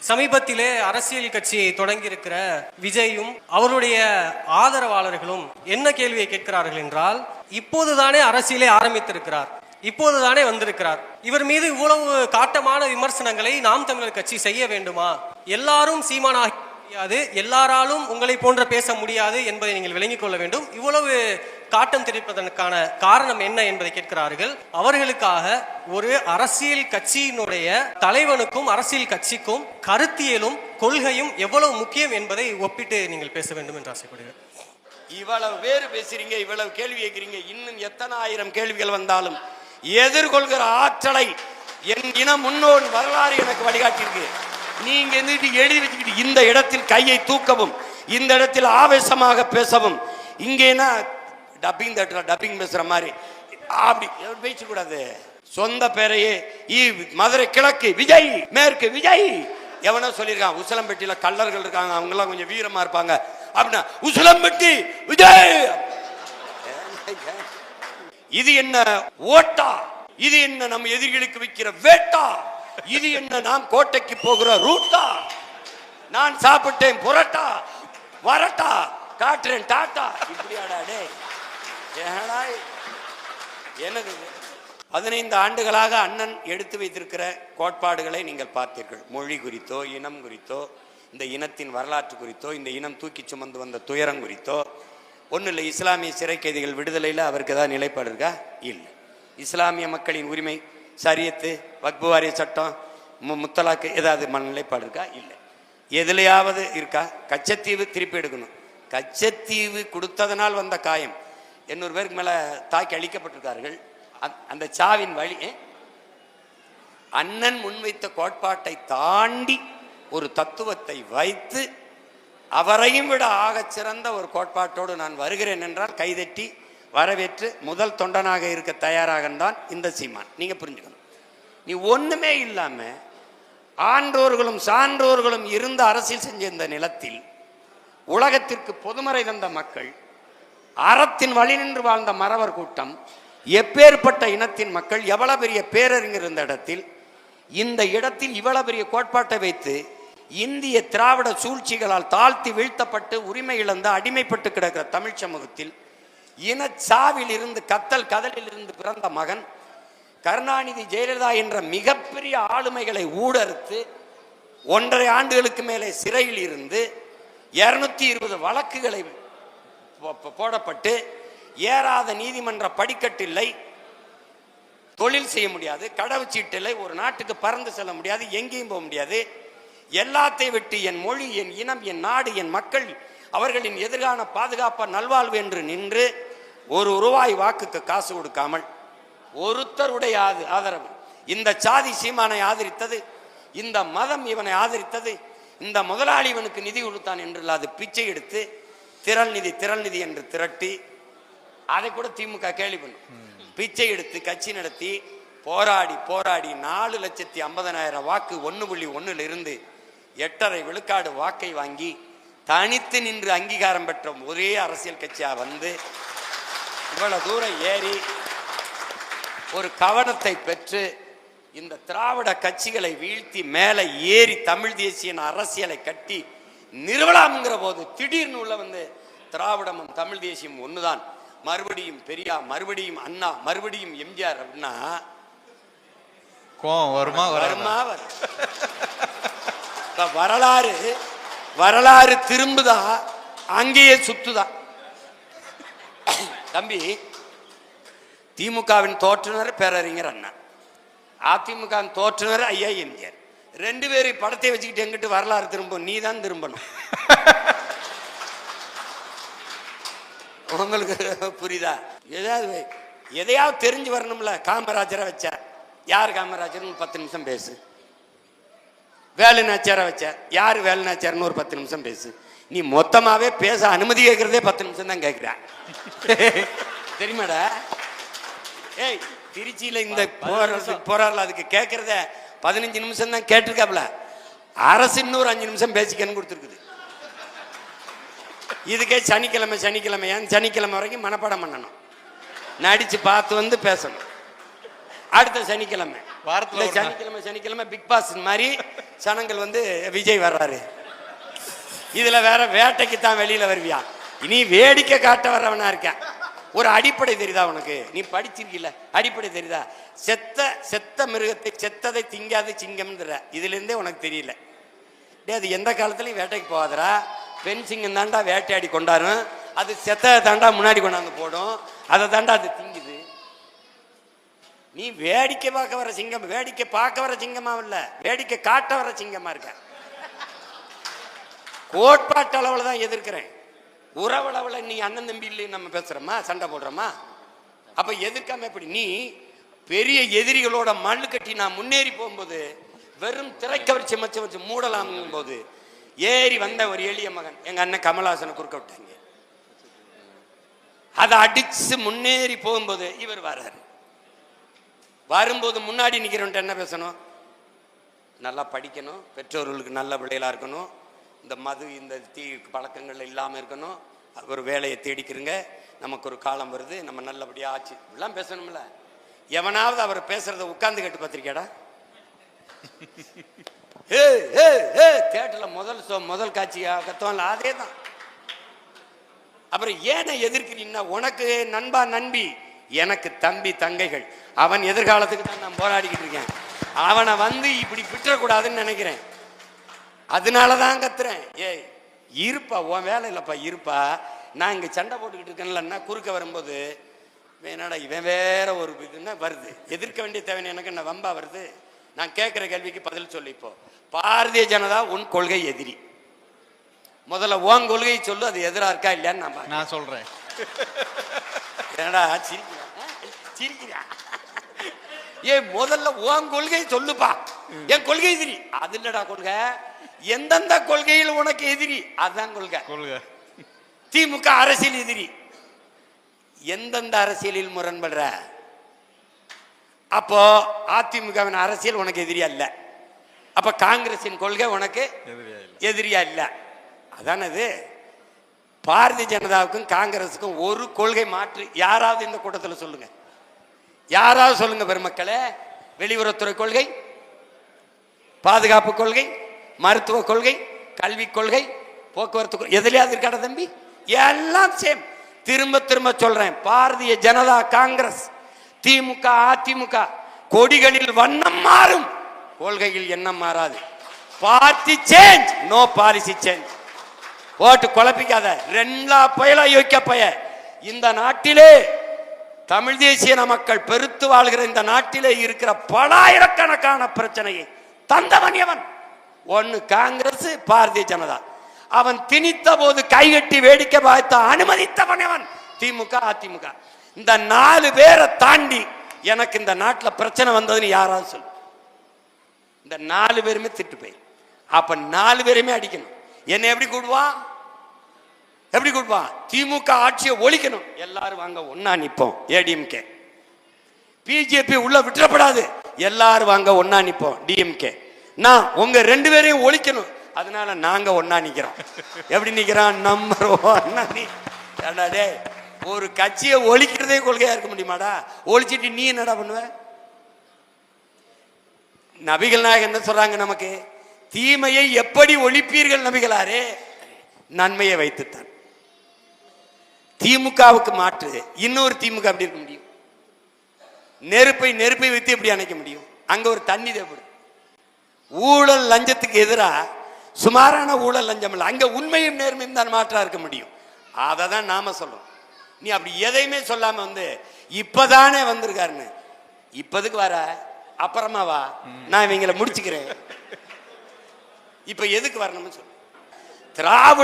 சமீபத்திலே அரசியல் கட்சியை தொடங்கியிருக்கிற விஜயும் அவருடைய ஆதரவாளர்களும் என்ன கேள்வியை கேட்கிறார்கள் என்றால், இப்போதுதானே அரசியலை ஆரம்பித்திருக்கிறார், இப்போதுதானே வந்திருக்கிறார், இவர் மீது இவ்வளவு காட்டமான விமர்சனங்களை நாம் தமிழர் கட்சி செய்ய வேண்டுமா? எல்லாரும் சீமானாக முடியாது, எல்லாராலும் உங்களை போன்ற பேச முடியாது என்பதை நீங்கள் விளங்கிக் கொள்ள வேண்டும். இவ்வளவு காட்டம் தெரிவிப்பதற்கான காரணம் என்ன என்பதை கேட்கிறார்கள். அவர்களுக்காக ஒரு அரசியல் கட்சியினுடைய தலைவனுக்கும் அரசியல் கட்சிக்கும் கருத்தியலும் கொள்கையும் எவ்வளவு முக்கியம் என்பதை ஒப்பிட்டு நீங்கள் பேச வேண்டும் என்று ஆசைப்படுகிறேன். இவ்வளவு பேர் பேசுறீங்க, இவ்வளவு கேள்வி கேட்கிறீங்க, இன்னும் எத்தனை ஆயிரம் கேள்விகள் வந்தாலும் எதிர்கொள்கிற ஆற்றலை என் இன முன்னோன் வரலாறு எனக்கு வழிகாட்டியிருக்கு. நீங்க எழுதி வச்சுக்கிட்டு இந்த இடத்தில் கையை தூக்கவும், இந்த இடத்தில் ஆவேசமாக பேசவும், இங்கேனா டப்பிங் பேசுற மாதிரி அப்படி பேசக்கூடாது. சொந்த பேரையே மதுரை கிழக்கு விஜய், மேற்கு விஜய், எவனோ சொல்லியிருக்கான். உசிலம்பட்டியில கள்ளர்கள் இருக்காங்க, அவங்க எல்லாம் கொஞ்சம் வீரமா இருப்பாங்க அப்படின்னா உசிலம்பட்டி விஜய். இது என்ன ஓட்டா? இது என்ன நம்ம எதிரிகளுக்கு வைக்கிற வேட்டா? இது என்ன நாம் கோட்டைக்கு போகிற ரூட்டா? நான் சாப்பிட்டேன் புரட்டா, வரட்டா, காட்டுறேன் டாட்டா. இப்படியாடா டே என்னது? 15 ஆண்டுகளாக அண்ணன் எடுத்து வைத்திருக்கிற கோட்பாடுகளை நீங்கள் பார்த்தீர்கள். மொழி குறித்தோ, இனம் குறித்தோ, இந்த இனத்தின் வரலாற்று குறித்தோ, இந்த இனம் தூக்கி சுமந்து வந்த துயரம் குறித்தோ ஒன்றும் இல்லை. இஸ்லாமிய சிறை கைதிகள் விடுதலையில் அவருக்கு ஏதாவது நிலைப்பாடு இருக்கா? இல்லை. இஸ்லாமிய மக்களின் உரிமை, சரியத்து, வக்பு வாரிய சட்டம், முத்தலாக்கு ஏதாவது நிலைப்பாடு இருக்கா? இல்லை. எதுலையாவது இருக்கா? கச்சத்தீவு திருப்பி எடுக்கணும். கச்சத்தீவு கொடுத்ததனால் வந்த காயம் 800 பேருக்கு மேல தாக்கி அழிக்கப்பட்டிருக்கார்கள். அந்த சாவின் வழி அண்ணன் முன்வைத்த கோட்பாட்டை தாண்டி ஒரு தத்துவத்தை வைத்து அவரையும் விட ஆகச் சிறந்த ஒரு கோட்பாட்டோடு நான் வருகிறேன் என்றால் கைதட்டி வரவேற்று முதல் தொண்டனாக இருக்க தயாராக தான் இந்த சீமான். நீங்க புரிஞ்சுக்கணும். நீ ஒண்ணுமே இல்லாம ஆன்றோர்களும் சான்றோர்களும் இருந்த அரசியல் செஞ்ச இந்த நிலத்தில் உலகத்திற்கு பொதுமறை தந்த மக்கள், அறத்தின் வழி நின்று வாழ்ந்த மறவர் கூட்டம், எப்பேற்பட்ட இனத்தின் மக்கள், எவ்வளவு பெரிய பேரறிஞர் இருந்த இடத்தில், இந்த இடத்தில் இவ்வளவு பெரிய கோட்பாட்டை வைத்து இந்திய திராவிட சூழ்ச்சிகளால் தாழ்த்தி வீழ்த்தப்பட்டு உரிமை இழந்து அடிமைப்பட்டு கிடக்கிற தமிழ் சமூகத்தில் இனச்சாவில் இருந்து கத்தல் கதலில் இருந்து பிறந்த மகன் கருணாநிதி ஜெயலலிதா என்ற மிகப்பெரிய ஆளுமைகளை ஊடறுத்து 1.5 ஆண்டுகளுக்கு மேலே சிறையில் இருந்து 220 வழக்குகளை போடப்பட்டு ஏறாத நீதிமன்ற படிக்கட்டில்லை, தொழில் செய்ய முடியாது, கடவுச்சீட்டில்லை, ஒரு நாட்டுக்கு பறந்து செல்ல முடியாது, எங்கேயும் போக முடியாது. எல்லாத்தையும் விட்டு என் மொழி, என் இனம், என் நாடு, என் மக்கள், அவர்களின் எதிர்கால பாதுகாப்ப நல்வாழ்வு என்று நின்று ₹1 வாக்குக்கு காசு கொடுக்காமல் ஒருத்தருடைய ஆதரவு, இந்த சாதி சீமானை ஆதரித்தது, இந்த மதம் இவனை ஆதரித்தது, இந்த முதலாளி இவனுக்கு நிதி கொடுத்தான் என்று அது பிச்சை எடுத்து திரள் நிதி என்று திரட்டி, அதை கூட திமுக கேள்வி பண்ணும், பிச்சை எடுத்து கட்சி நடத்தி போராடி 4,50,000 வாக்கு 1.1 இருந்து 8.5 விழுக்காடு வாக்கை வாங்கி தனித்து நின்று அங்கீகாரம் பெற்ற ஒரே அரசியல் கட்சியா வந்து இவ்வளவு தூரம் ஏறி ஒரு கவனத்தை பெற்று இந்த திராவிட கட்சிகளை வீழ்த்தி மேலே ஏறி தமிழ் தேசிய அரசியலை கட்டி நிறுவலாம்ங்கிற போது திடீர்னு உள்ள வந்து திராவிடமும் தமிழ் தேசியம் ஒண்ணுதான், மறுபடியும் பெரியார், மறுபடியும் அண்ணா, மறுபடியும் எம்ஜிஆர் அப்படின்னா வரலாறு திரும்புதா, அங்கேயே சுத்துதா. தம்பி, திமுகவின் தோற்றுனர் பேரறிஞர் அண்ணா, அதிமுக தோற்றுனர் ஐயா எம்ஜிஆர். 2 பேரும் படத்தை வச்சுக்கிட்டு எங்கிட்டு வரலாறு திரும்பும்? நீ தான் திரும்பணும். உங்களுக்கு புரியுதா? எதையாவது தெரிஞ்சு வரணும்ல. காமராஜரை வச்ச, யார் காமராஜர் 10 நிமிஷம் பேசு. வேலுநாச்சியாரை வச்ச, யார் வேலுநாச்சியார்னு ஒரு 10 நிமிஷம் பேசு. நீ மொத்தமாவே பேச அனுமதி கேட்கறதே 10 நிமிஷம் தான் கேட்கிற. தெரியுமாடா? ஏய், திருச்சியில இந்த போராடல அதுக்கு கேட்கறத 15 நிமிஷம் தான் கேட்டிருக்காப்ல. அரசு இன்னொரு 5 நிமிஷம் பேசிக்கன்னு கொடுத்துருக்குது. இதுக்கே சனிக்கிழமை சனிக்கிழமை வரைக்கும் மனப்பாடம் பண்ணணும், நடிச்சு பார்த்து வந்து பேசணும். அடுத்த சனிக்கிழமை வாரத்துல சனிக்கிழமை சனிக்கிழமை பிக் பாஸ் மாதிரி சனங்கள் வந்து விஜய் வர்றாரு. இதுல வேற வேட்டைக்கு தான் வெளியில வருவியா? நீ வேடிக்கை காட்ட வர்றவனா இருக்க. ஒரு அடிப்படை தெரியுதா உனக்கு? நீ படிச்சிருக்கீல, அடிப்படை தெரியுதா? செத்த மிருகத்தை செத்ததை திங்காது சிங்கம்ன்ற இதுல இருந்தே உனக்கு தெரியல. அது எந்த காலத்துலயும் வேட்டைக்கு போகாதரா. பெண் சிங்கம் தாண்டா வேட்டையாடி கொண்டாரும். அது செத்த தாண்டா முன்னாடி கொண்டாந்து போடும். அதை தாண்டா அது திங்குது. நீ வேடிக்கை பார்க்க வர சிங்கம், வேடிக்கை பார்க்க வர சிங்கமா இல்ல, வேடிக்கை காட்ட வர சிங்கமா இருக்க. கோட்பாட்டு அளவுல தான் எதிர்க்கிறேன். உறவளவுல நீ அண்ணன் தம்பி இல்லைன்னு நம்ம பேசுறோமா, சண்டை போடுறோமா? அப்ப எதிர்க்காம எப்படி? நீ பெரிய எதிரிகளோட மண்ணு கட்டி நான் முன்னேறி போகும்போது வெறும் திரைக்கவர்ச்சி மச்ச வச்சு மூடலாம் போது ஏறி வந்த ஒரு எளிய மகன் எங்க அண்ணன் கமலஹாசனை குறுக்க விட்டாங்க. அதை அடிச்சு முன்னேறி போகும்போது இவர் வர்றாரு. வரும்போது முன்னாடி நிக்கிறவன்ட்டு என்ன பேசணும்? நல்லா படிக்கணும், பெற்றோர்களுக்கு நல்ல பிள்ளைகளா இருக்கணும், இந்த மது இந்த தீ பழக்கங்கள் இல்லாமல் இருக்கணும், ஒரு வேலையை தேடிக்கிறங்க, நமக்கு ஒரு காலம் வருது, நம்ம நல்லபடியா ஆச்சு எல்லாம் பேசணும்ல. எவனாவது அவர் பேசுறத உட்கார்ந்து கேட்டு பார்த்திருக்கியாடா? கேட்டல முதல் காட்சி கத்தோம்ல, அதே தான். அப்புறம் ஏனை எதிர்க்கிறீங்கன்னா, உனக்கு நண்பா நண்பி, எனக்கு தம்பி தங்கைகள், அவன் எதிர்காலத்துக்கு தான் நான் போராடிக்கிட்டு இருக்கேன். அவனை வந்து இப்படி விட்டுறக்கூடாதுன்னு நினைக்கிறேன். அதனாலதான் கத்துறேன். ஏய் இருப்பா, உன் வேலை இல்லப்பா, இருப்பா. நான் இங்க சண்டை போட்டுக்கிட்டு இருக்கேன்லன்னா குறுக்க வரும்போது என்னடா இவன் வேற ஒரு இதுன்னா வருது. எதிர்க்க வேண்டிய தேவை எனக்கு என்ன வம்பா வருது? நான் கேட்கிற கேள்விக்கு பதில் சொல்லி. இப்போ பாரதிய ஜனதா உன் கொள்கை எதிரி. முதல்ல உன் கொள்கையை சொல்லு, அது எதிரா இருக்கா இல்லையான்னு நான் சொல்றேன். என்னடா சிரிக்கிறா? ஏன் முதல்ல உன் கொள்கையை சொல்லுப்பா. என் கொள்கை எதிரி அது இல்லடா கொள்கை. எந்தெந்த கொள்கையில் உனக்கு எதிரி அதுதான் கொள்கை. திமுக அரசியல் எதிரி. எந்தெந்த அரசியலில் முரண்படுற? அப்போ அதிமுகவின் அரசியல் உனக்கு எதிரியா இல்ல. அப்ப காங்கிரசின் கொள்கை உனக்கு எதிரியா இல்ல. அதானது. பாரதிய ஜனதாவுக்கும் காங்கிரஸுக்கும் ஒரு கொள்கை மாற்று யாராவது இந்த கூட்டத்தில் சொல்லுங்க, யாராவது சொல்லுங்க பெருமக்களே. வெளியுறவுத்துறை கொள்கை, பாதுகாப்பு கொள்கை, மருத்துவ கொள்கை, கல்விக் கொள்கை, போக்குவரத்து எதுலையாவது இருக்காட தம்பி? எல்லாம் சேம். திரும்ப திரும்ப சொல்றேன், பாரதிய ஜனதா காங்கிரஸ், திமுக அதிமுக கொடிகளில் வண்ணம் மாறும், கொள்கையில் எண்ணம் மாறாது. Party change, no policy change. போட்டு குழப்பிக்காத. ரெண்டா பயலா யோசிக்க பய. இந்த நாட்டிலே தமிழ் தேசிய மக்கள் பெருத்து வாழ்கிற இந்த நாட்டிலே இருக்கிற பலாயிரக்கணக்கான பிரச்சனையை தந்தவன் எவன்? ஒன்னு காங்கிரஸ், பாரதிய ஜனதா. அவன் திணித்த போது கைகட்டி வேடிக்கை பார்த்த அனுமதித்தவன் எவன்? திமுக அதிமுக. இந்த 4 பேரை தாண்டி எனக்கு இந்த நாட்டில் பிரச்சனை வந்ததுன்னு யாராவது சொல்லு. இந்த 4 பேருமே திட்டு போய். அப்ப 4 பேருமே அடிக்கணும். என்ன எப்படி கூடுவான்? எப்படி கூடுவான்? திமுக ஆட்சியை ஒழிக்கணும், எல்லாரும் வாங்க ஒன்னா நிப்போம். ஏடிஎம்கே பிஜேபி உள்ள விட்டுறப்படாது, எல்லாரும் வாங்க ஒன்னா நிப்போம். டிஎம்கே நான் உங்க 2 பேரையும் ஒழிக்கணும், அதனால நாங்க ஒன்னா நிக்கிறோம். எப்படி நிக்கிறான்? நம்பர் 1. ஒரு கட்சியை ஒழிக்கிறதே கொள்கையா இருக்க முடியுமாடா? ஒழிச்சிட்டு நீ என்னடா பண்ணுவ? நபிகள் நாயகம் என்ன சொல்றாங்க நமக்கு? தீமையை எப்படி ஒழிப்பீர்கள் நபிகளாரே? நன்மையை வைத்துத்தான். திமுகவுக்கு மாற்று இன்னொரு திமுக அப்படி இருக்க முடியும்? நெருப்பை வைத்து எப்படி அணைக்க முடியும்? அங்க ஒரு தண்ணி தேவைப்படும். ஊழல் லஞ்சத்துக்கு எதிராக சுமாரான ஊழல் லஞ்சம் இல்லை, அங்க உண்மையும் நேர்மையும் தான் மாற்றா இருக்க முடியும். அதை தான் நாம சொல்றோம். நீ அப்படி எதையுமே சொல்லாம வந்து இப்பதானே வந்திருக்காருன்னு, இப்பதுக்கு வர அப்புறமா வா, நான் இவங்களை முடிச்சுக்கிறேன், இப்ப எதுக்கு வரணும்னு சொல்லு. திராவிட